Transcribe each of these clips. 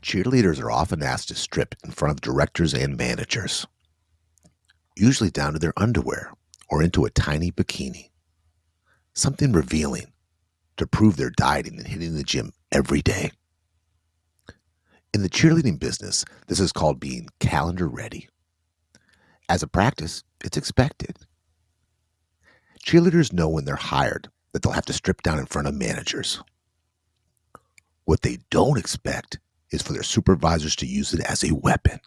Cheerleaders are often asked to strip in front of directors and managers, usually down to their underwear or into a tiny bikini. Something revealing to prove they're dieting and hitting the gym every day. In the cheerleading business, this is called being calendar ready. As a practice, it's expected. Cheerleaders know when they're hired that they'll have to strip down in front of managers. What they don't expect is for their supervisors to use it as a weapon.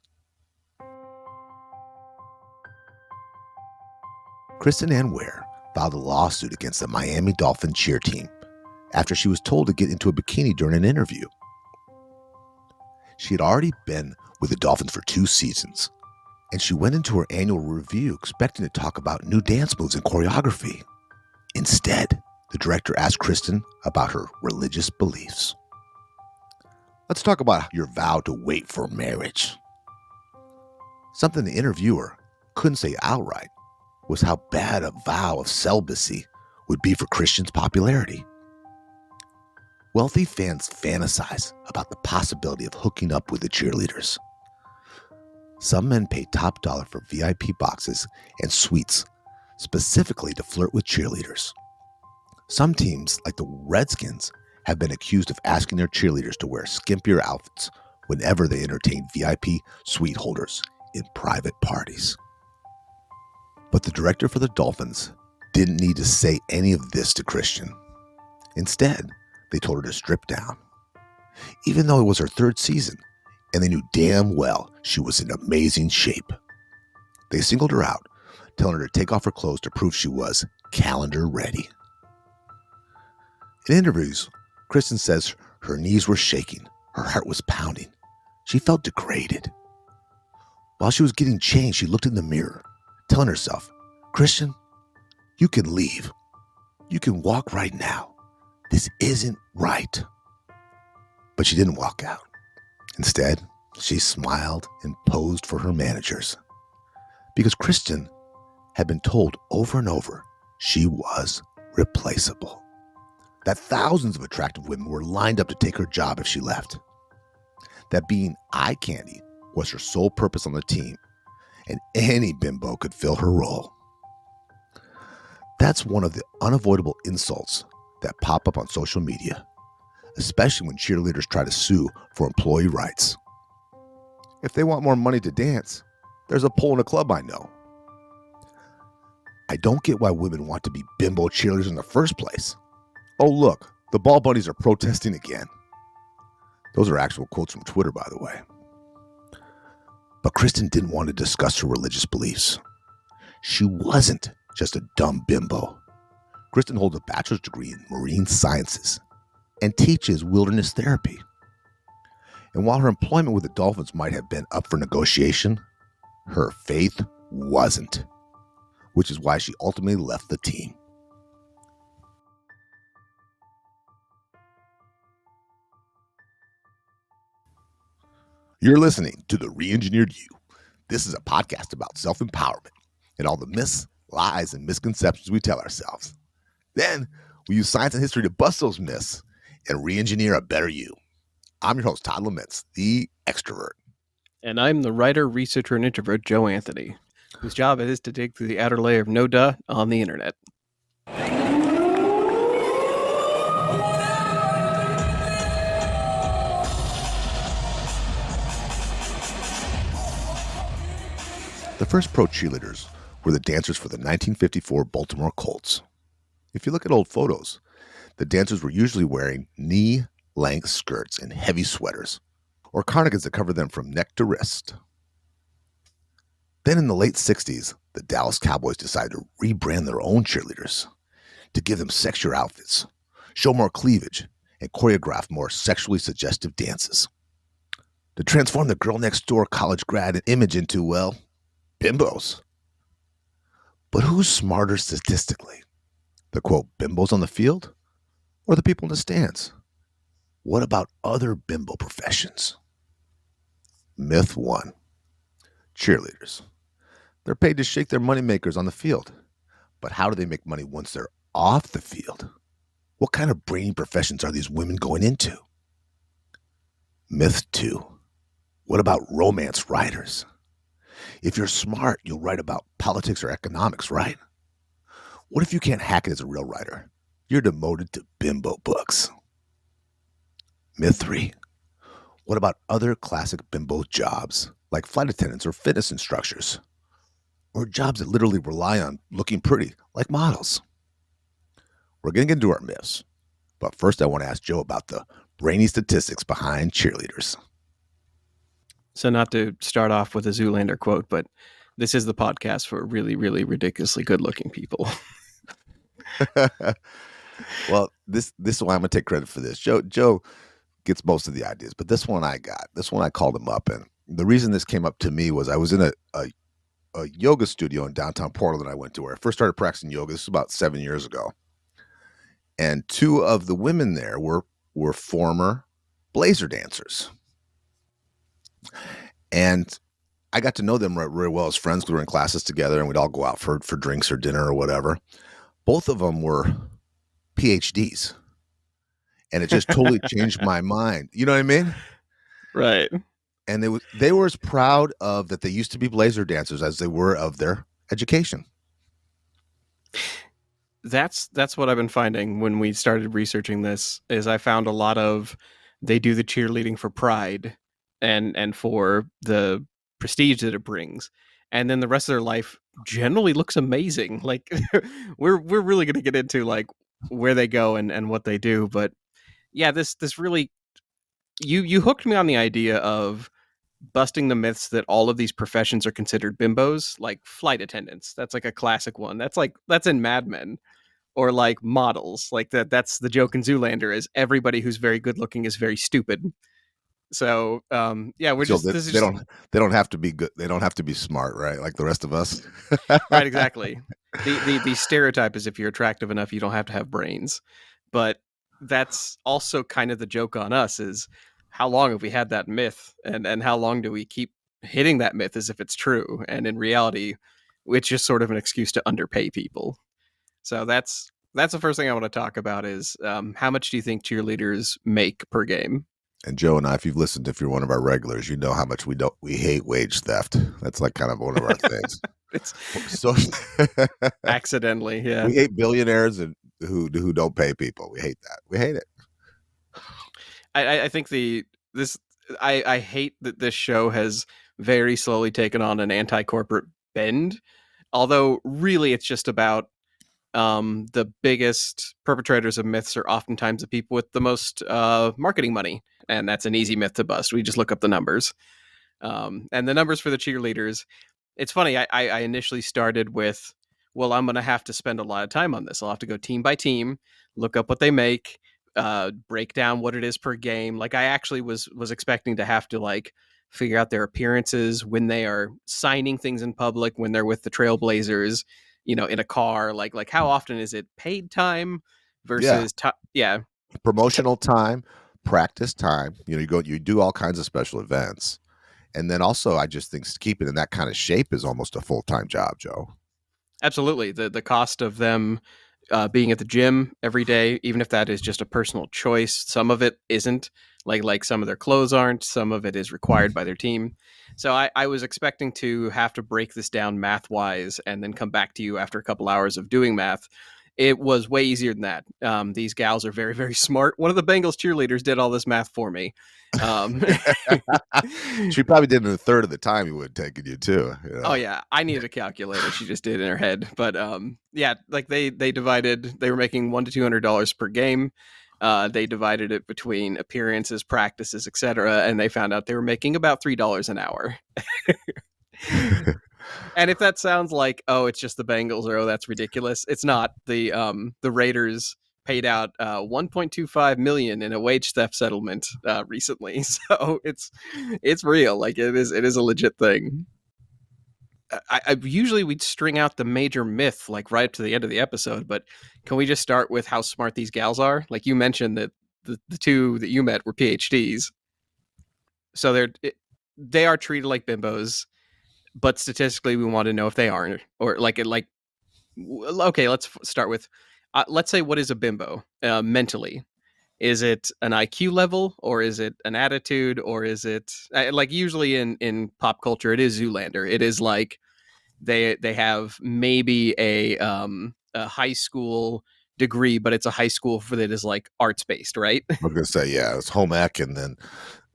Kristen Ann Ware filed a lawsuit against the Miami Dolphin cheer team after she was told to get into a bikini during an interview. She had already been with the Dolphins for 2 seasons, and she went into her annual review expecting to talk about new dance moves and choreography. Instead, the director asked Kristen about her religious beliefs. Let's talk about your vow to wait for marriage. Something the interviewer couldn't say outright was how bad a vow of celibacy would be for Christian's popularity. Wealthy fans fantasize about the possibility of hooking up with the cheerleaders. Some men pay top dollar for VIP boxes and suites, specifically to flirt with cheerleaders. Some teams, like the Redskins, have been accused of asking their cheerleaders to wear skimpier outfits whenever they entertain VIP suite holders in private parties. But the director for the Dolphins didn't need to say any of this to Christian. Instead, they told her to strip down. Even though it was her 3rd season, and they knew damn well she was in amazing shape. They singled her out, telling her to take off her clothes to prove she was calendar ready. In interviews, Kristen says her knees were shaking, her heart was pounding. She felt degraded. While she was getting changed, she looked in the mirror, telling herself, "Christian, you can leave. You can walk right now. This isn't right." But she didn't walk out. Instead, she smiled and posed for her managers. Because Kristen had been told over and over she was replaceable. That thousands of attractive women were lined up to take her job if she left. That being eye candy was her sole purpose on the team, and any bimbo could fill her role. That's one of the unavoidable insults that pop up on social media, especially when cheerleaders try to sue for employee rights. If they want more money to dance, there's a pole in a club I know. I don't get why women want to be bimbo cheerleaders in the first place. Oh, look, the ball bunnies are protesting again. Those are actual quotes from Twitter, by the way. But Kristen didn't want to discuss her religious beliefs. She wasn't just a dumb bimbo. Kristen holds a bachelor's degree in marine sciences and teaches wilderness therapy. And while her employment with the Dolphins might have been up for negotiation, her faith wasn't, which is why she ultimately left the team. You're listening to The Re-Engineered You. This is a podcast about self-empowerment and all the myths, lies, and misconceptions we tell ourselves. Then we use science and history to bust those myths and re-engineer a better you. I'm your host, Todd Laments, the extrovert. And I'm the writer, researcher, and introvert, Joe Anthony, whose job it is to dig through the outer layer of no duh on the internet. The first pro cheerleaders were the dancers for the 1954 Baltimore Colts. If you look at old photos, the dancers were usually wearing knee-length skirts and heavy sweaters, or cardigans that covered them from neck to wrist. Then in the late 60s, the Dallas Cowboys decided to rebrand their own cheerleaders to give them sexier outfits, show more cleavage, and choreograph more sexually suggestive dances. To transform the girl next door college grad image into, well, bimbos. But who's smarter statistically? The quote, bimbos on the field, or the people in the stands? What about other bimbo professions? Myth 1. Cheerleaders. They're paid to shake their moneymakers on the field. But how do they make money once they're off the field? What kind of brainy professions are these women going into? Myth 2. What about romance writers? If you're smart, you'll write about politics or economics, right? What if you can't hack it as a real writer? You're demoted to bimbo books. Myth 3. What about other classic bimbo jobs, like flight attendants or fitness instructors? Or jobs that literally rely on looking pretty, like models? We're going to get into our myths, but first I want to ask Joe about the brainy statistics behind cheerleaders. So, not to start off with a Zoolander quote, but this is the podcast for really, really ridiculously good-looking people. Well, this one I'm going to take credit for this. Joe gets most of the ideas, but this one I got. This one I called him up, and the reason this came up to me was I was in a yoga studio in downtown Portland I went to where I first started practicing yoga. This was about 7 years ago. And two of the women there were former blazer dancers. And I got to know them really well as friends. We were in classes together and we'd all go out for drinks or dinner or whatever. Both of them were PhDs. And it just totally changed my mind. You know what I mean? Right. And they were as proud of that they used to be blazer dancers as they were of their education. That's what I've been finding when we started researching this is I found a lot of they do the cheerleading for pride and for the prestige that it brings. And then the rest of their life generally looks amazing. Like we're really going to get into like where they go and what they do, but yeah, this really you hooked me on the idea of busting the myths that all of these professions are considered bimbos, like flight attendants. That's like a classic one. That's in Mad Men. Or like models, like that's the joke in Zoolander is everybody who's very good looking is very stupid. So yeah, we're So just this is just they don't have to be good. They don't have to be smart, right? Like the rest of us. right, exactly. The stereotype is if you're attractive enough, you don't have to have brains. But that's also kind of the joke on us is how long have we had that myth and how long do we keep hitting that myth as if it's true? And in reality, it's just sort of an excuse to underpay people. So that's the first thing I want to talk about is how much do you think cheerleaders make per game? And Joe and I, if you're one of our regulars, you know how much we hate wage theft. That's like kind of one of our things. It's So accidentally, yeah. we hate billionaires and who don't pay people. We hate that. We hate it. I think this I hate that this show has very slowly taken on an anti-corporate bend. Although really it's just about the biggest perpetrators of myths are oftentimes the people with the most marketing money. And that's an easy myth to bust. We just look up the numbers. And the numbers for the cheerleaders, it's funny. I initially started with, well, I'm going to have to spend a lot of time on this. I'll have to go team by team, look up what they make, break down what it is per game. Like I actually was expecting to have to like figure out their appearances when they are signing things in public, when they're with the Trailblazers, you know, in a car. Like how often is it paid time Yeah. versus yeah. Promotional time, practice time. You do all kinds of special events. And then also I just think keeping in that kind of shape is almost a full-time job, Joe. Absolutely. The cost of them being at the gym every day, even if that is just a personal choice, some of it isn't. Like some of their clothes aren't. Some of it is required by their team. So I was expecting to have to break this down math wise and then come back to you after a couple hours of doing math. It was way easier than that. These gals are very, very smart. One of the Bengals cheerleaders did all this math for me. She probably did it in a third of the time he would have taken you too. You know? Oh yeah, I needed a calculator. She just did in her head. But yeah, like they divided. They were making $100 to $200 per game. They divided it between appearances, practices, etc., and they found out they were making about $3 an hour. And if that sounds like, oh, it's just the Bengals or oh, that's ridiculous, it's not. The Raiders paid out 1.25 million in a wage theft settlement recently, so it's real. Like it is a legit thing. I usually we'd string out the major myth like right up to the end of the episode, but can we just start with how smart these gals are? Like you mentioned that the two that you met were PhDs, so they are treated like bimbos, but statistically we want to know if they aren't or like okay, let's start with let's say what is a bimbo mentally. Is it an IQ level, or is it an attitude, or is it like usually in pop culture it is Zoolander. It is like they have maybe a high school degree, but it's a high school that is like arts based, right? I was gonna say, yeah, it's home ec, and then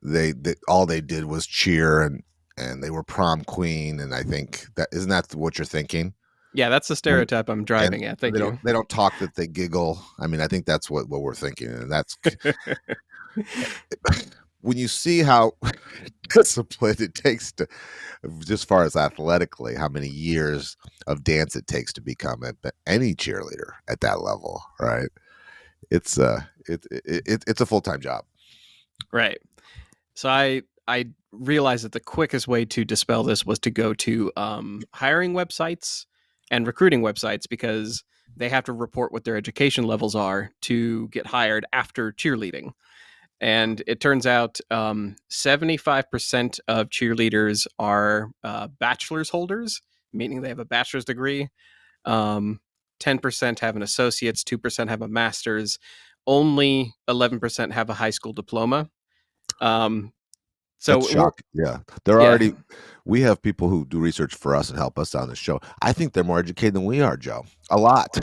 they all they did was cheer, and they were prom queen, and I think that isn't that what you're thinking? Yeah, that's the And stereotype I'm and driving at. Thank you. they don't talk, that they giggle. I mean, I think that's what we're thinking, and that's when you see how disciplined it takes to, just far as athletically, how many years of dance it takes to become any cheerleader at that level, right? It's it's a full-time job. Right. So I realized that the quickest way to dispel this was to go to hiring websites and recruiting websites, because they have to report what their education levels are to get hired after cheerleading. And it turns out 75% of cheerleaders are bachelor's holders, meaning they have a bachelor's degree. Um, 10% have an associate's, 2% have a master's, only 11% have a high school diploma. Um, That's so we're, shocking. Yeah. They're yeah. already, we have people who do research for us and help us on the show. I think they're more educated than we are, Joe. A lot.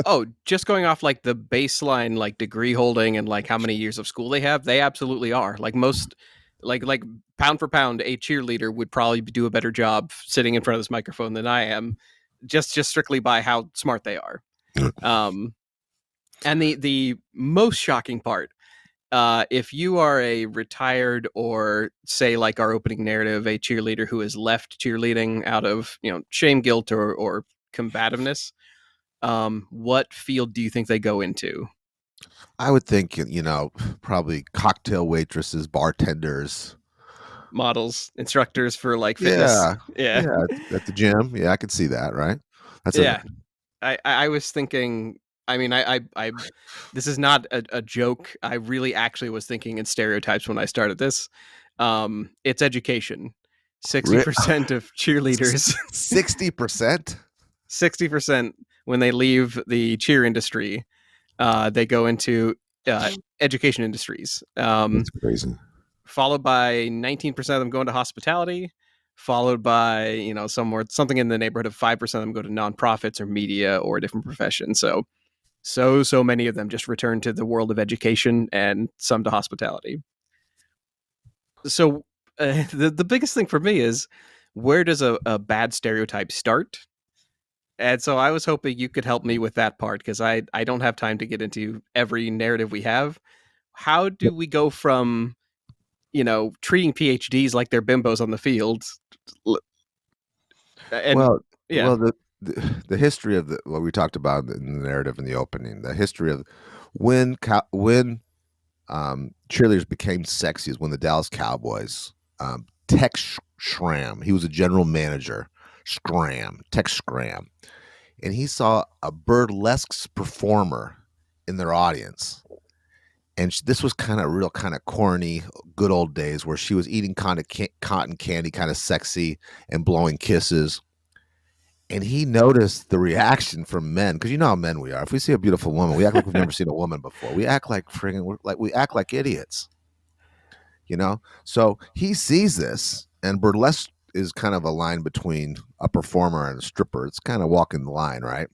Oh, just going off like the baseline, like degree holding and like how many years of school they have, they absolutely are. Like most, like pound for pound, a cheerleader would probably do a better job sitting in front of this microphone than I am, just strictly by how smart they are. Um, and the most shocking part, if you are a retired, or say like our opening narrative, a cheerleader who has left cheerleading out of shame, guilt, or combativeness, what field do you think they go into? I would think, probably cocktail waitresses, bartenders. Models, instructors for like fitness. Yeah. Yeah, Yeah. At the gym. Yeah. I could see that. Right. That's a, yeah. I was thinking. I mean, I this is not a joke. I really actually was thinking in stereotypes when I started this. It's education. 60% of cheerleaders, 60%. 60% when they leave the cheer industry, they go into uh, education industries. That's crazy. Followed by 19% of them go into hospitality, followed by, something in the neighborhood of 5% of them go to nonprofits or media or a different profession. So many of them just return to the world of education, and some to hospitality. So the biggest thing for me is, where does a bad stereotype start? And so I was hoping you could help me with that part, because I don't have time to get into every narrative we have. How do we go from treating PhDs like they're bimbos on the field, and Well, yeah, well, the history of what we talked about in the narrative in the opening, the history of when cheerleaders became sexy is when the Dallas Cowboys, Tex Schramm, he was a general manager, Tex Schramm, and he saw a burlesque performer in their audience. And this was kind of real, kind of corny, good old days where she was eating kind of cotton candy, kind of sexy, and blowing kisses. And he noticed the reaction from men, because you know how men we are. If we see a beautiful woman, we act like we've never seen a woman before. We act like we act like idiots, So he sees this, and burlesque is kind of a line between a performer and a stripper. It's kind of walking the line, right?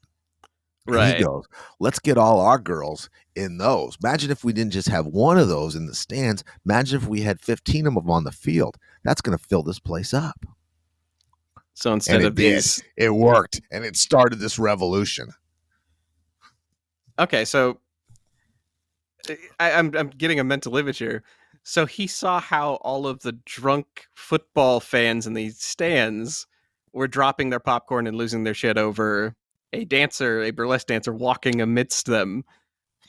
And he right. goes, let's get all our girls in those. Imagine if we didn't just have one of those in the stands. Imagine if we had 15 of them on the field. That's going to fill this place up. So And instead it of did. these, It worked. And it started this revolution. okay, so I'm getting a mental image here. So he saw how all of the drunk football fans in these stands were dropping their popcorn and losing their shit over a burlesque dancer walking amidst them,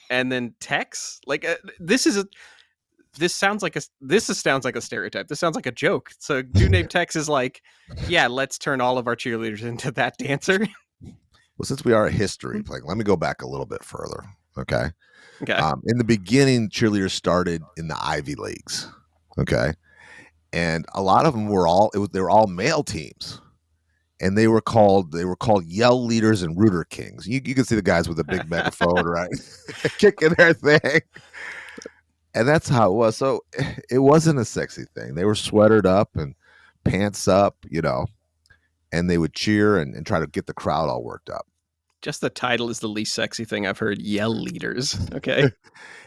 and then Tex, like this sounds like a stereotype. This sounds like a joke. So dude named Tex is like, yeah, let's turn all of our cheerleaders into that dancer. Well, since we are a history playing, let me go back a little bit further. Okay. Okay. In the beginning, cheerleaders started in the Ivy Leagues. Okay. And a lot of them they were all male teams. and they were called yell leaders and rooter kings. You can see the guys with a big megaphone, right, kicking their thing, and that's how it was. So it wasn't a sexy thing. They were sweatered up and pants up, and they would cheer and try to get the crowd all worked up. Just the title is the least sexy thing I've heard. Yell leaders. Okay.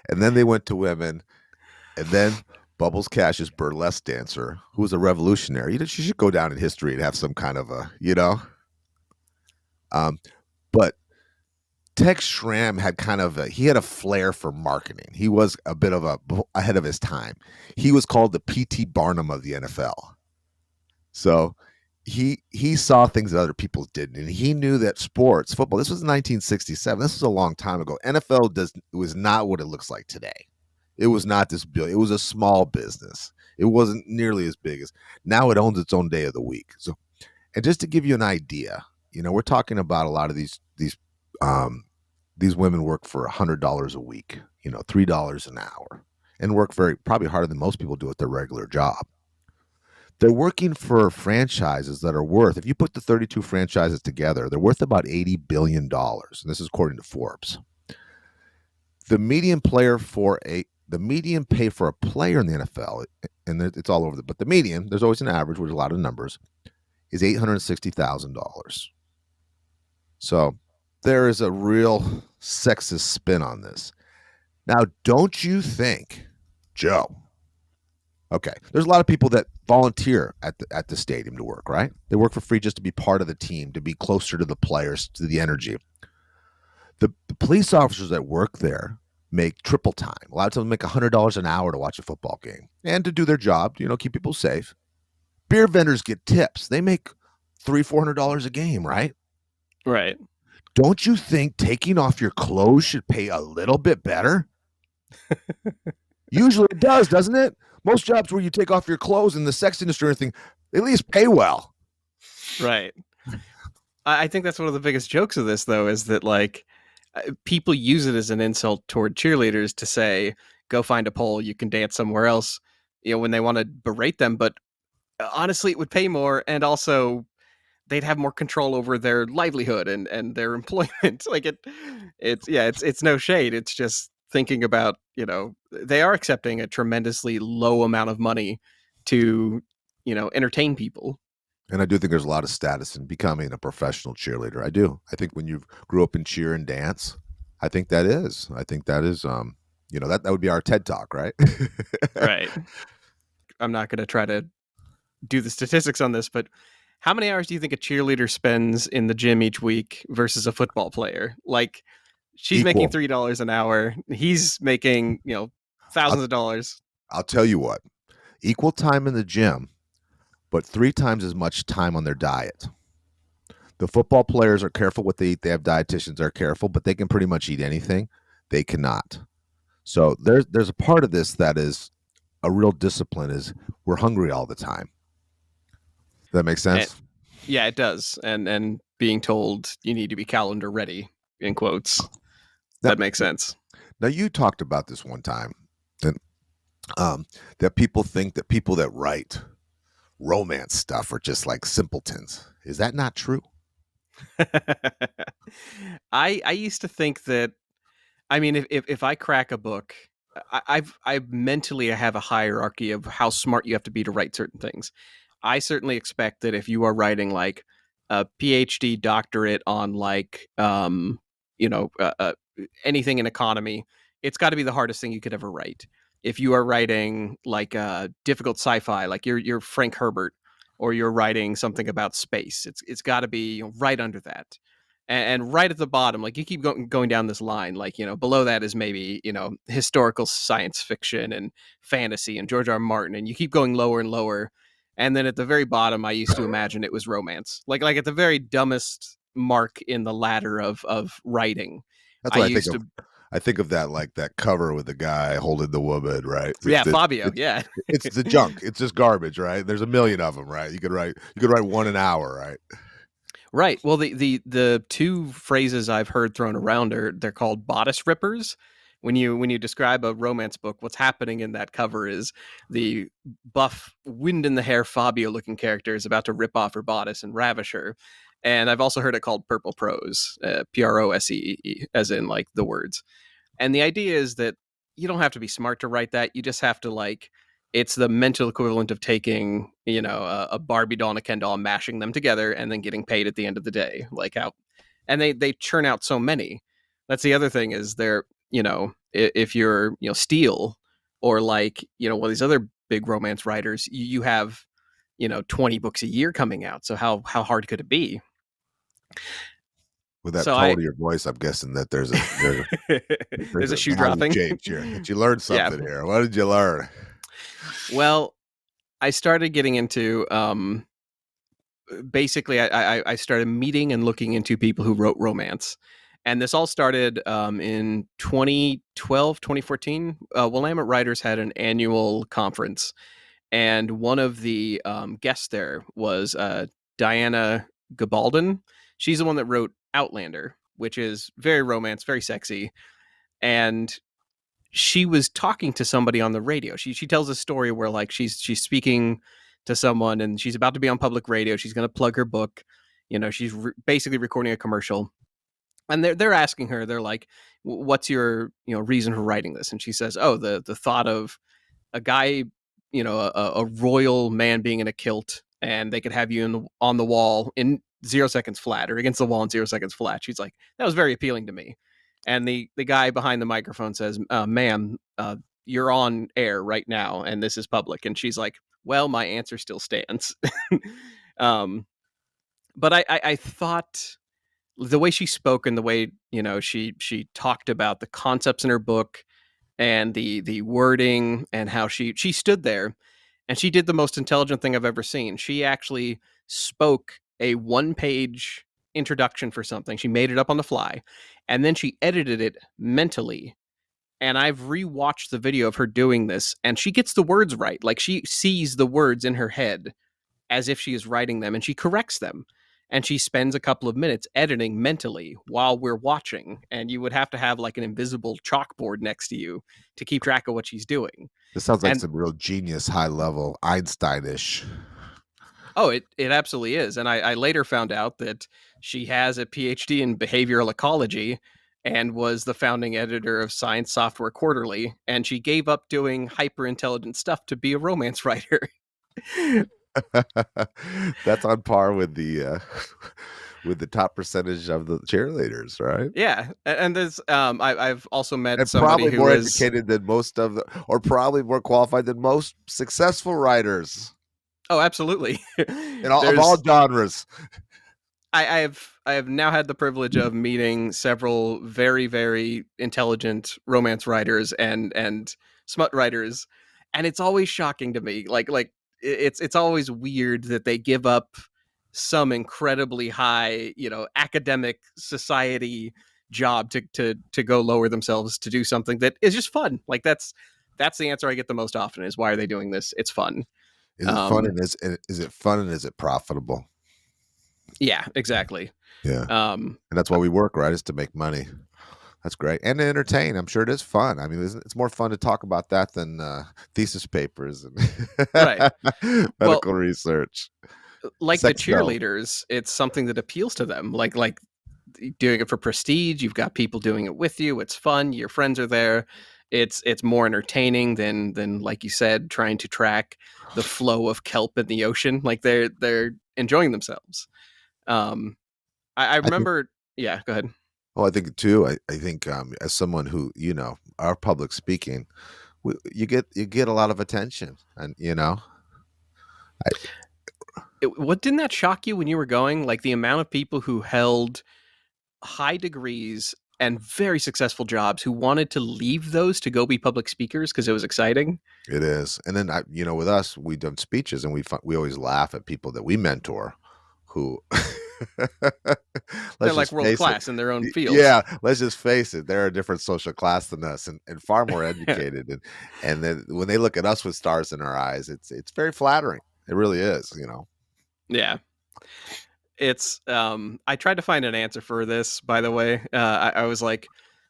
And then they went to women, and then Bubbles Cash's burlesque dancer, who was a revolutionary. She should go down in. And have some kind of but Tex Schramm had he had a flair for marketing. He was a bit of ahead of his time. He was called the P.T. Barnum of the NFL. So he saw things that other people didn't, and he knew that football. This was 1967. This was a long time ago. NFL was not what it looks like today. It was not this big. It was a small business. It wasn't nearly as big as now. It owns its own day of the week. So, and just to give you an idea, we're talking about a lot of these women work for $100 a week, $3 an hour, and work probably harder than most people do at their regular job. They're working for franchises that are worth, if you put the 32 franchises together, they're worth about $80 billion. And this is according to Forbes. The median pay for a player in the NFL, and it's all over but the median, there's always an average, which is a lot of numbers, is $860,000. So there is a real sexist spin on this. Now, don't you think, Joe? Okay, there's a lot of people that volunteer at the stadium to work, right? They work for free just to be part of the team, to be closer to the players, to the energy. The police officers that work there make triple time. A lot of times make $100 an hour to watch a football game and to do their job, keep people safe. Beer vendors get tips. They make $300-$400 a game, right? Right. Don't you think taking off your clothes should pay a little bit better? Usually it does, doesn't it? Most jobs where you take off your clothes in the sex industry or anything, they at least pay well. Right. I think that's one of the biggest jokes of this, though, is that people use it as an insult toward cheerleaders to say, go find a pole, you can dance somewhere else, when they want to berate them. But honestly, it would pay more, and also they'd have more control over their livelihood and their employment. It's no shade. It's just thinking about, they are accepting a tremendously low amount of money to, entertain people. And I do think there's a lot of status in becoming a professional cheerleader. I do. I think when you grew up in cheer and dance, I think that is, that would be our TED Talk, right? Right. I'm not going to try to do the statistics on this, but how many hours do you think a cheerleader spends in the gym each week versus a football player? She's making $3 an hour. He's making, thousands of dollars. I'll tell you what, equal time in the gym, but 3 times as much time on their diet. The football players are careful what they eat. They have dietitians that are careful, but they can pretty much eat anything. They cannot. So there's a part of this that is a real discipline, is we're hungry all the time. Does that make sense? Yeah, it does. And being told you need to be calendar ready, in quotes. That makes sense. Now, you talked about this one time, that people think that people that write romance stuff are just like simpletons. Is that not true? I used to think that, I mean, if I crack a book, I mentally have a hierarchy of how smart you have to be to write certain things. I certainly expect that if you are writing like a PhD doctorate on anything in economy, it's got to be the hardest thing you could ever write. If you are writing like a difficult sci-fi, like you're Frank Herbert, or you're writing something about space, it's got to be right under that. And right at the bottom, like you keep going down this line, like, below that is maybe, historical science fiction and fantasy and George R. R. Martin, and you keep going lower and lower. And then at the very bottom, I used to imagine it was romance, like at the very dumbest mark in the ladder of writing. That's what I think of. I think of that, like that cover with the guy holding the woman, right? Fabio. Yeah, it's the junk. It's just garbage, right? There's a million of them, right? You could write one an hour, right? Right. Well, the 2 phrases I've heard thrown around they're called bodice rippers, when you describe a romance book, what's happening in that cover is the buff, wind in the hair Fabio looking character is about to rip off her bodice and ravish her. And I've also heard it called purple prose, prose, as in like the words. And the idea is that you don't have to be smart to write that. You just have to like, it's the mental equivalent of taking, a Barbie doll and a Ken doll, mashing them together, and then getting paid at the end of the day. Like how, and they churn out so many. That's the other thing is they're, if you're, Steele or like, one of these other big romance writers, you have, 20 books a year coming out. So how hard could it be? With that So tone I of your voice, I'm guessing that there's there's a a shoe value dropping. change here. That you learned Yeah. something here. What did you learn? Well, I started getting into basically I started meeting and looking into people who wrote romance. And this all started in 2012, 2014. Willamette Writers had an annual conference, and one of the guests there was Diana Gabaldon. She's the one that wrote Outlander, which is very romance, very sexy. And she was talking to somebody on the radio. She tells a story where like she's speaking to someone and she's about to be on public radio. She's going to plug her book. She's basically recording a commercial, and they're asking her. They're like, "What's your reason for writing this?" And she says, "Oh, the thought of a guy, a royal man being in a kilt, and they could have you on the wall in 0 seconds flat, or against the wall in 0 seconds flat." She's like, "That was very appealing to me." And the guy behind the microphone says, "Ma'am, you're on air right now, and this is public." And she's like, "Well, my answer still stands." um, but I thought the way she spoke and the way she talked about the concepts in her book and the wording and how she stood there and she did the most intelligent thing I've ever seen. She actually spoke a one-page introduction for something. She made it up on the fly, and then she edited it mentally. And I've rewatched the video of her doing this, and she gets the words right. Like she sees the words in her head as if she is writing them, and she corrects them. And she spends a couple of minutes editing mentally while we're watching. And you would have to have like an invisible chalkboard next to you to keep track of what she's doing. This sounds like And some real genius, high level, Einsteinish. oh, it absolutely is. And I later found out that she has a PhD in behavioral ecology and was the founding editor of Science Software Quarterly. And she gave up doing hyper intelligent stuff to be a romance writer. That's on par with the with the top percentage of the cheerleaders, right? Yeah. And there's, I've also met And somebody probably who more is, educated than most of the, or probably more qualified than most successful writers oh, absolutely. in all of all There's genres. I have now had the privilege of meeting several very very intelligent romance writers and smut writers, and it's always shocking to me. Like it's always weird that they give up some incredibly high academic society job to go lower themselves to do something that is just fun. Like that's the answer I get the most often is why are they doing this? It's fun. Is it fun Um, and is it fun and is it profitable? yeah, exactly. Yeah. Um, And that's why we work, right? Is to make money. That's great. And to entertain. I'm sure it is fun. I mean, it's more fun to talk about that than thesis papers right. and Well, medical research. like the Sex sells. cheerleaders, it's something that appeals to them. Like doing it for prestige. You've got people doing it with you. It's fun. Your friends are there. It's more entertaining than like you said, trying to track the flow of kelp in the ocean. Like they're enjoying themselves. Um, I I think, remember. Yeah, go ahead. well, I think too, I think as someone who, our public speaking, you get a lot of attention and, I, What didn't that shock you when you were going? Like the amount of people who held high degrees and very successful jobs who wanted to leave those to go be public speakers because it was exciting. it is. And then with us, we've done speeches and we always laugh at people that we mentor who They're let's like just world face it. class in their own fields. Yeah, let's just face it. They're a different social class than us and far more educated. And then when they look at us with stars in our eyes, it's very flattering. It really is. Yeah. It's I tried to find an answer for this, by the way. I was like,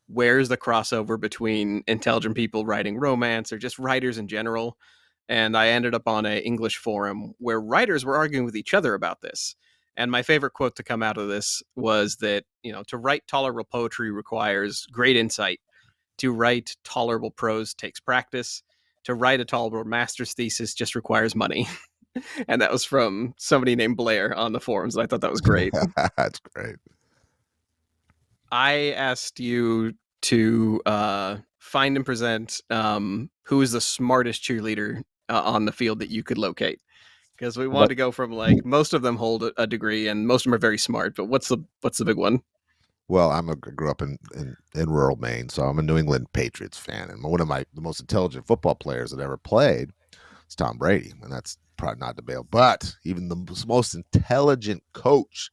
where's the crossover between intelligent people writing romance or just writers in general. And I ended up on an English forum where writers were arguing with each other about this. And my favorite quote to come out of this was that, to write tolerable poetry requires great insight. To write tolerable prose takes practice. To write a tolerable master's thesis just requires money. And that was from somebody named Blair on the forums. And I thought that was great. That's great. I asked you to find and present who is the smartest cheerleader on the field that you could locate, because we wanted But to go from like most of them hold a degree and most of them are very smart. But what's the big one? well, grew up in rural Maine, so I'm a New England Patriots fan, and one of the most intelligent football players that ever played is Tom Brady, and that's probably not debatable. But even the most intelligent coach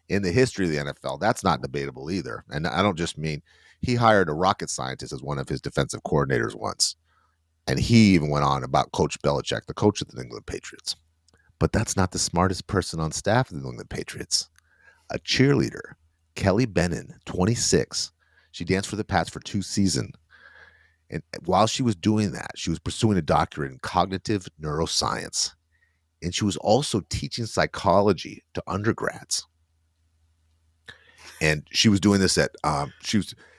in the history of the NFL, that's not debatable either. And I don't just mean he hired a rocket scientist as one of his defensive coordinators once. And he even went on about Coach Belichick, the coach of the New England Patriots. But that's not the smartest person on staff of the New England Patriots. A cheerleader, Kelly Bennon, 26. She danced for the Pats for 2 seasons. And while she was doing that, she was pursuing a doctorate in cognitive neuroscience. And she was also teaching psychology to undergrads. And she was doing this at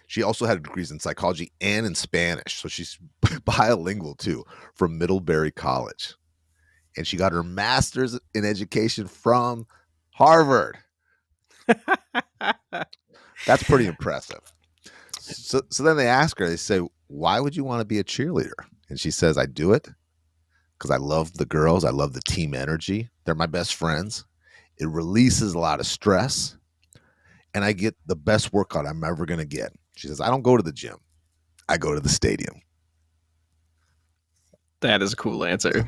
she also had degrees in psychology and in Spanish, so she's bilingual too, from Middlebury College, and she got her master's in education from Harvard. That's pretty impressive. So then they ask her, they say, why would you want to be a cheerleader? And she says, I do it because I love the girls, I love the team energy, they're my best friends, it releases a lot of stress, and I get the best workout I'm ever going to get. She says, I don't go to the gym. I go to the stadium. That is a cool answer.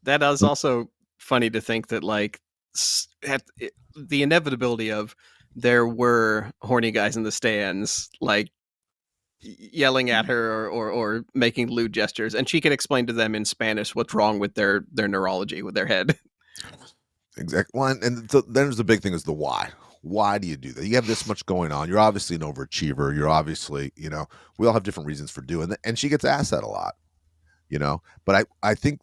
That is also funny to think that like the inevitability of there were horny guys in the stands like yelling at her or making lewd gestures, and she can explain to them in Spanish what's wrong with their neurology with their head. Exactly. Well, and so then there's the big thing is the why. Why do you do that? You have this much going on. You're obviously an overachiever. You're obviously, we all have different reasons for doing that. And she gets asked that a lot, But I think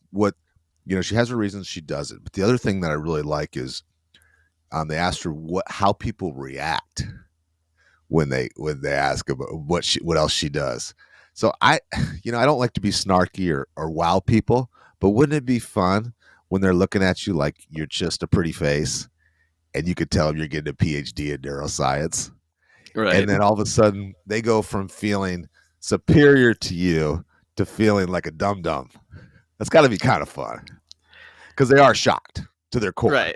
she has her reasons she does it. But the other thing that I really like is they asked her how people react when they ask about what else she does. So I don't like to be snarky or wow people, but wouldn't it be fun when they're looking at you like you're just a pretty face and you could tell them you're getting a PhD in neuroscience? Right. And then all of a sudden they go from feeling superior to you to feeling like a dum-dum. That's got to be kind of fun because they are shocked to their core. Right.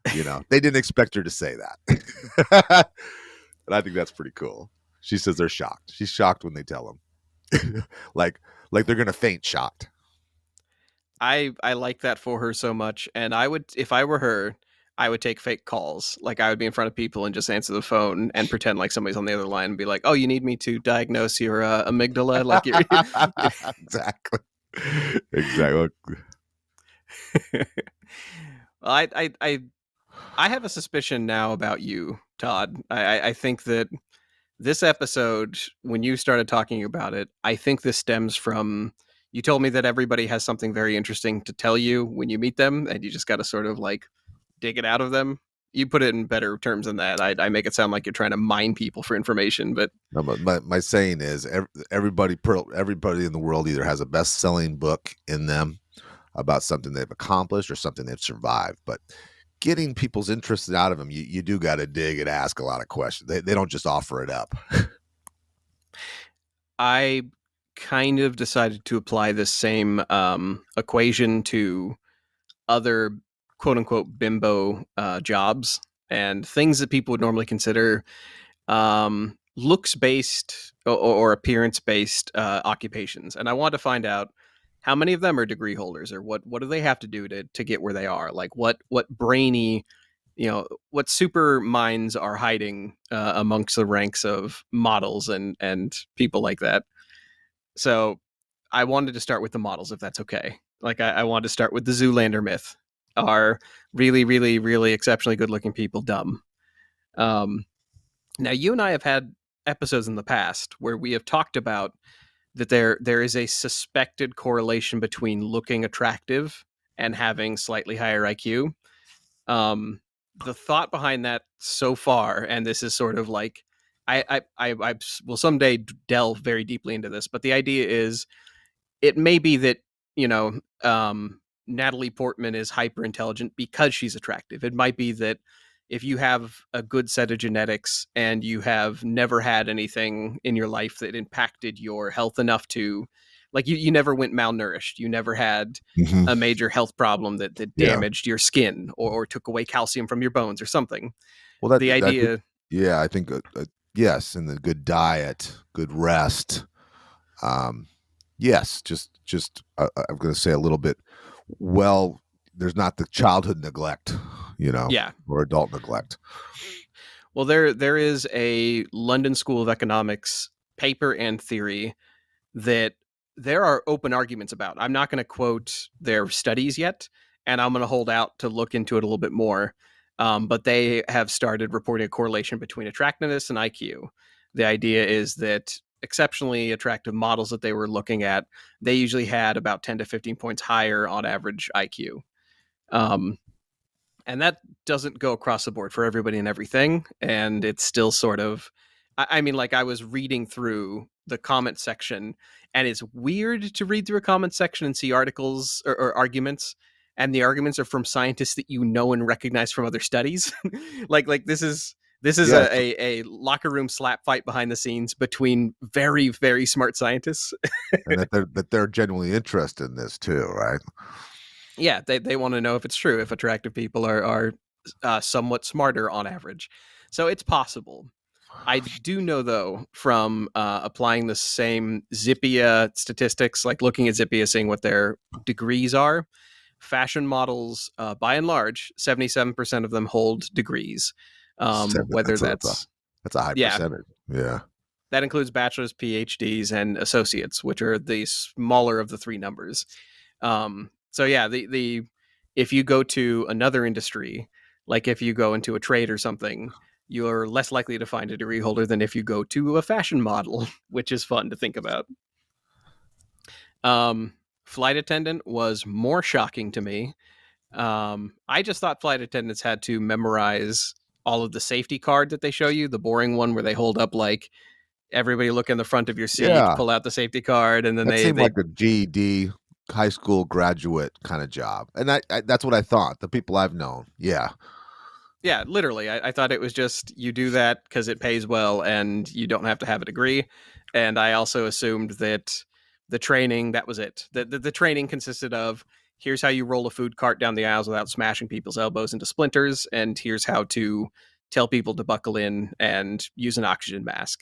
They didn't expect her to say that. And I think that's pretty cool. She says they're shocked. She's shocked when they tell them. like they're going to faint shocked. I like that for her so much, and I would, if I were her, I would take fake calls. Like I would be in front of people and just answer the phone and pretend like somebody's on the other line and be like, "Oh, you need me to diagnose your amygdala?" Like you're Exactly. Exactly. I have a suspicion now about you, Todd. I think that this episode, when you started talking about it, I think this stems from you told me that everybody has something very interesting to tell you when you meet them, and you just got to sort of like dig it out of them. You put it in better terms than that. I make it sound like you're trying to mine people for information, but no, my saying is everybody in the world either has a best-selling book in them about something they've accomplished or something they've survived, but getting people's interest out of them, you do got to dig and ask a lot of questions. They don't just offer it up. I kind of decided to apply this same equation to other quote unquote bimbo jobs and things that people would normally consider looks based or appearance based occupations. And I want to find out how many of them are degree holders, or what do they have to do to get where they are? Like what brainy, what super minds are hiding amongst the ranks of models and people like that. So I wanted to start with the models, if that's okay. Like I wanted to start with the Zoolander myth. Are really, really, really exceptionally good looking people dumb? Now you and I have had episodes in the past where we have talked about that there is a suspected correlation between looking attractive and having slightly higher IQ. Um, the thought behind that so far, and this is sort of like I will someday delve very deeply into this, but the idea is it may be that you know Natalie Portman is hyper intelligent because she's attractive. It might be that if you have a good set of genetics and you have never had anything in your life that impacted your health enough to, like you never went malnourished, you never had Hmm. a major health problem that Yeah. damaged your skin or took away calcium from your bones or something. Well, The I think, idea, yeah, I think, yes, and the good diet, good rest. Um, yes, I'm going to say a little bit. Well, there's not the childhood neglect, yeah. or adult neglect. Well, there is a London School of Economics paper and theory that there are open arguments about. I'm not going to quote their studies yet, and I'm going to hold out to look into it a little bit more. But they have started reporting a correlation between attractiveness and IQ. The idea is that exceptionally attractive models that they were looking at, they usually had about 10 to 15 points higher on average IQ. Um, and that doesn't go across the board for everybody and everything. And it's still sort of, I mean, like I was reading through the comment section, and it's weird to read through a comment section and see articles or arguments, and the arguments are from scientists that you know and recognize from other studies. Like this is Yes, a locker room slap fight behind the scenes between very very smart scientists. and that they're genuinely interested in this too, right? Yeah, they want to know if it's true, if attractive people are somewhat smarter on average. So it's possible. I do know though from applying the same Zippia statistics, like looking at Zippia, seeing what their degrees are. Fashion models, by and large, 77% of them hold degrees. Seven. Whether That's a high yeah, percentage. Yeah. that includes bachelor's, PhDs, and associates, which are the smaller of the three numbers. So yeah, the if you go to another industry, like if you go into a trade or something, you're less likely to find a degree holder than if you go to a fashion model, which is fun to think about. Um, Flight attendant was more shocking to me. I just thought flight attendants had to memorize all of the safety card that they show you, the boring one where they hold up like everybody look in the front of your seat, Yeah. pull out the safety card, and then That they seemed they like a GED, high school graduate kind of job. And that's what I thought. The people I've known. Yeah. yeah, literally. I thought it was just you do that because it pays well and you don't have to have a degree. And I also assumed that the training, that was it. The training consisted of here's how you roll a food cart down the aisles without smashing people's elbows into splinters, and here's how to tell people to buckle in and use an oxygen mask.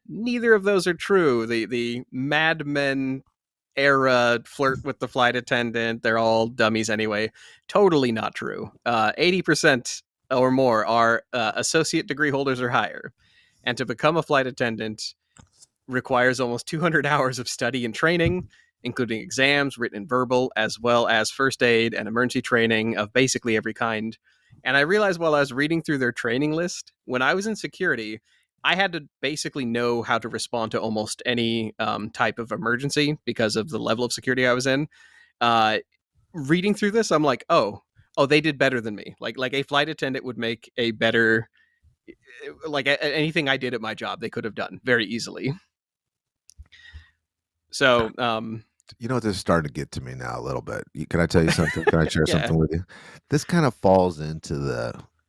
Neither of those are true. The Mad Men era flirt with the flight attendant. They're all dummies anyway. Totally not true. 80% or more are associate degree holders or higher. And to become a flight attendant requires almost 200 hours of study and training, including exams, written and verbal, as well as first aid and emergency training of basically every kind. And I realized while I was reading through their training list, when I was in security, I had to basically know how to respond to almost any type of emergency because of the level of security I was in. Uh, Reading through this, I'm like, oh, they did better than me. Like a flight attendant would make a better, like anything I did at my job, they could have done very easily. So, This is starting to get to me now a little bit. Can I tell you something? Can I share yeah, something with you? This kind of falls into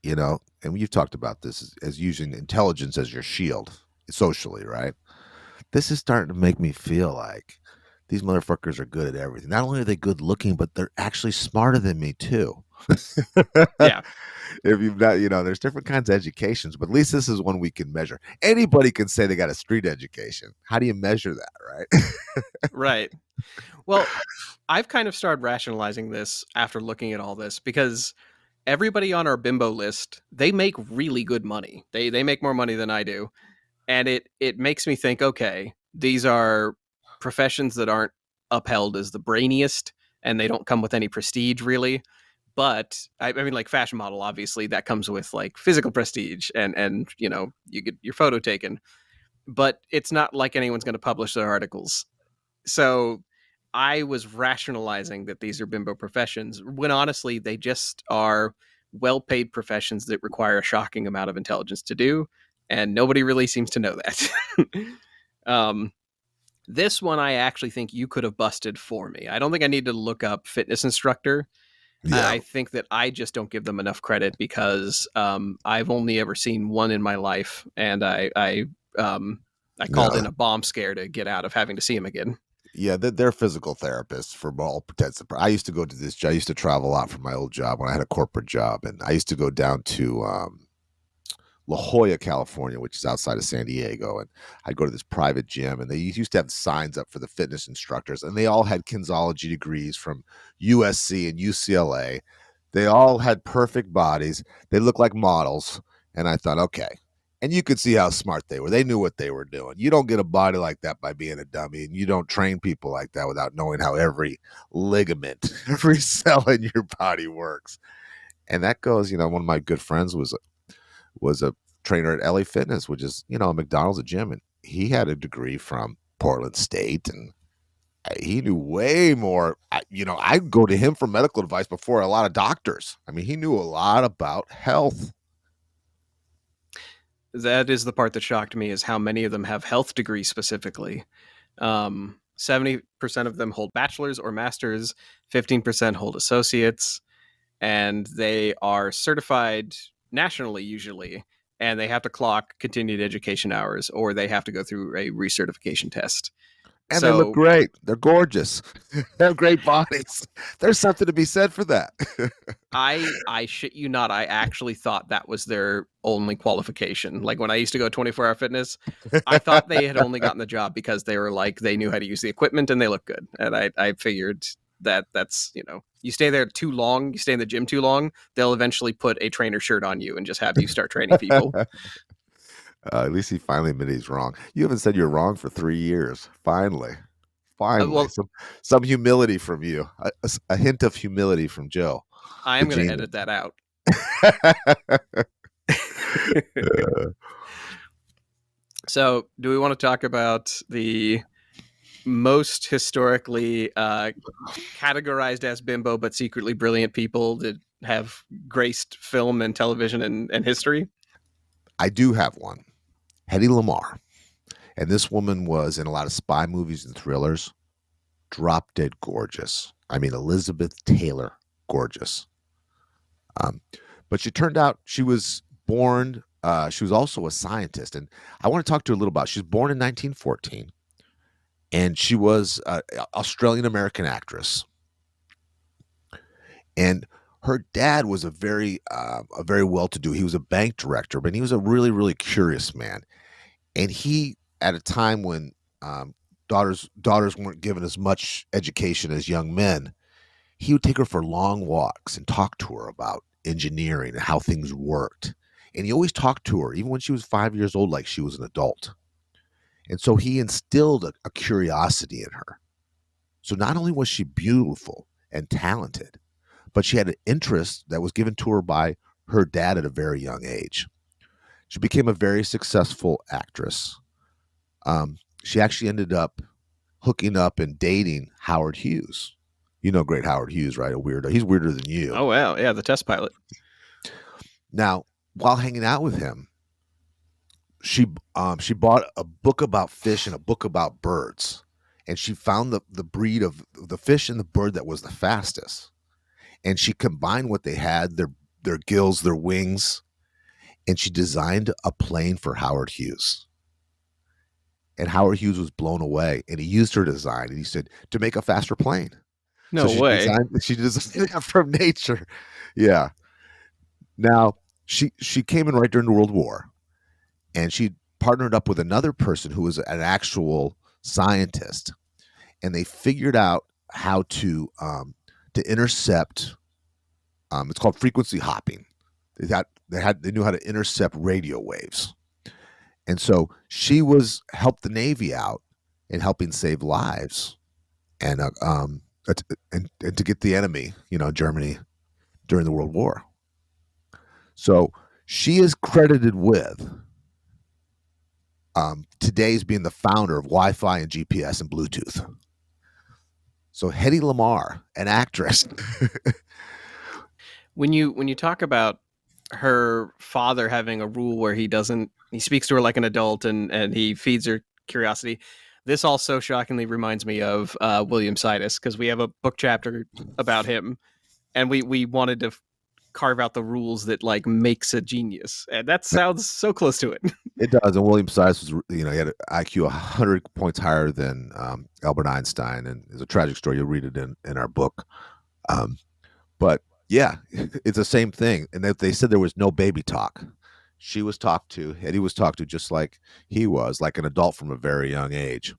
and you've talked about this as using intelligence as your shield socially, right? This is starting to make me feel like these motherfuckers are good at everything. Not only are they good looking, but they're actually smarter than me too. yeah, If you've not, there's different kinds of educations, but at least this is one we can measure. Anybody can say they got a street education. How do you measure that, right? right. Well, I've kind of started rationalizing this after looking at all this because everybody on our bimbo list, they make really good money. They make more money than I do. And it makes me think, okay, these are professions that aren't upheld as the brainiest and they don't come with any prestige really. But I mean, like fashion model, obviously that comes with like physical prestige and you know you get your photo taken, but it's not like anyone's going to publish their articles. So I was rationalizing that these are bimbo professions when honestly they just are well-paid professions that require a shocking amount of intelligence to do, and nobody really seems to know that. um, this one I actually think you could have busted for me. I don't think I need to look up fitness instructor. Yeah, I think that I just don't give them enough credit because I've only ever seen one in my life, and I called no, in a bomb scare to get out of having to see him again. yeah, they're physical therapists for all intents and I used to go to this. I used to travel a lot for my old job when I had a corporate job, and I used to go down to La Jolla, California, which is outside of San Diego. And I'd go to this private gym, and they used to have signs up for the fitness instructors, and they all had kinesology degrees from USC and UCLA. They all had perfect bodies. They looked like models. And I thought, okay. And you could see how smart they were. They knew what they were doing. You don't get a body like that by being a dummy, and you don't train people like that without knowing how every ligament, every cell in your body works. And that goes, one of my good friends was a trainer at LA Fitness, which is, a McDonald's, a gym. And he had a degree from Portland State, and he knew way more. I'd go to him for medical advice before a lot of doctors. I mean, he knew a lot about health. That is the part that shocked me is how many of them have health degrees specifically. 70% of them hold bachelor's or master's, 15% hold associates, and they are certified nationally usually, and they have to clock continued education hours or they have to go through a recertification test. And they look So great. They're gorgeous. They have great bodies. There's something to be said for that. I shit you not, I actually thought that was their only qualification. Like when I used to go 24-hour fitness, I thought they had only gotten the job because they were like they knew how to use the equipment and they look good. And I figured that that's, you stay there too long, you stay in the gym too long, they'll eventually put a trainer shirt on you and just have you start training people. At least he finally admitted he's wrong. You haven't said you're wrong for 3 years. Finally, Well, some humility from you. A hint of humility from Joe, I the am going to genius. edit that out. So, do we want to talk about the most historically categorized as bimbo but secretly brilliant people that have graced film and television and history? I do have one. Hedy Lamarr. And this woman was in a lot of spy movies and thrillers. Drop dead gorgeous. I mean, Elizabeth Taylor, gorgeous. Um, but she turned out she was born, she was also a scientist. And I want to talk to her a little about, she was born in 1914, and she was an Australian American actress. And her dad was a very well-to-do. He was a bank director, but he was a really, really curious man. And he, at a time when daughters weren't given as much education as young men, he would take her for long walks and talk to her about engineering and how things worked. And he always talked to her, even when she was 5 years old, like she was an adult. And so he instilled a curiosity in her. So not only was she beautiful and talented, but she had an interest that was given to her by her dad at a very young age. She became a very successful actress. She actually ended up hooking up and dating Howard Hughes. You know, great Howard Hughes, right? A weirdo. He's weirder than you. Oh wow, yeah, the test pilot. Now, while hanging out with him, she bought a book about fish and a book about birds, and she found the breed of the fish and the bird that was the fastest. And she combined what they had, their gills, their wings, and she designed a plane for Howard Hughes. And Howard Hughes was blown away, and he used her design, and he said to make a faster plane. So No way. she designed it from nature. Yeah. Now she came in right during the World War, and she partnered up with another person who was an actual scientist, and they figured out how to intercept. It's called frequency hopping. They knew how to intercept radio waves, and so she helped the Navy out in helping save lives, and and to get the enemy, Germany, during the World War. So she is credited with today's being the founder of Wi-Fi and GPS and Bluetooth. So Hedy Lamarr, an actress. When you talk about her father having a rule where he speaks to her like an adult and he feeds her curiosity, this also shockingly reminds me of William Sidis, because we have a book chapter about him, and we wanted to carve out the rules that like makes a genius, and that sounds so close to it. It does. And William Sides was, he had an IQ 100 points higher than Albert Einstein. And it's a tragic story. You'll read it in our book. But yeah, it's the same thing. And they said there was no baby talk. She was talked to, Eddie was talked to just like he was, like an adult from a very young age.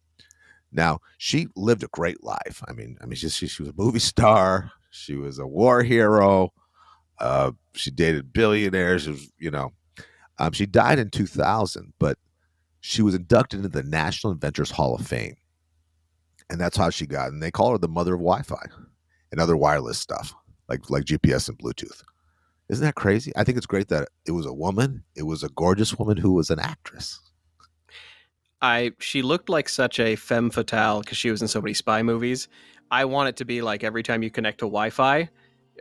Now, she lived a great life. I mean, she was a movie star. She was a war hero. She dated billionaires. She died in 2000, but she was inducted into the National Inventors Hall of Fame. And that's how she got. And they call her the mother of Wi-Fi and other wireless stuff, like GPS and Bluetooth. Isn't that crazy? I think it's great that it was a woman. It was a gorgeous woman who was an actress. She looked like such a femme fatale because she was in so many spy movies. I want it to be like every time you connect to Wi-Fi,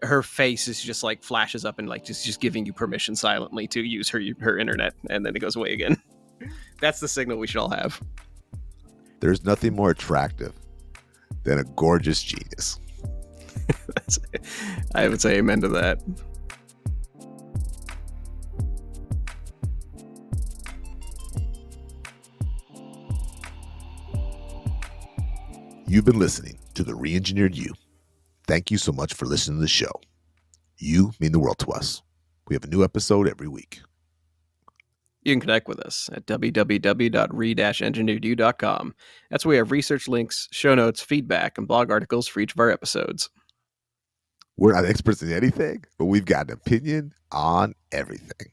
her face is just like flashes up and like just giving you permission silently to use her internet, and then it goes away again. That's the signal we should all have. There's nothing more attractive than a gorgeous genius. I would say amen to that. You've been listening to The Re-Engineered You. Thank you so much for listening to the show. You mean the world to us. We have a new episode every week. You can connect with us at www.re-engineeredyou.com. That's where we have research links, show notes, feedback, and blog articles for each of our episodes. We're not experts in anything, but we've got an opinion on everything.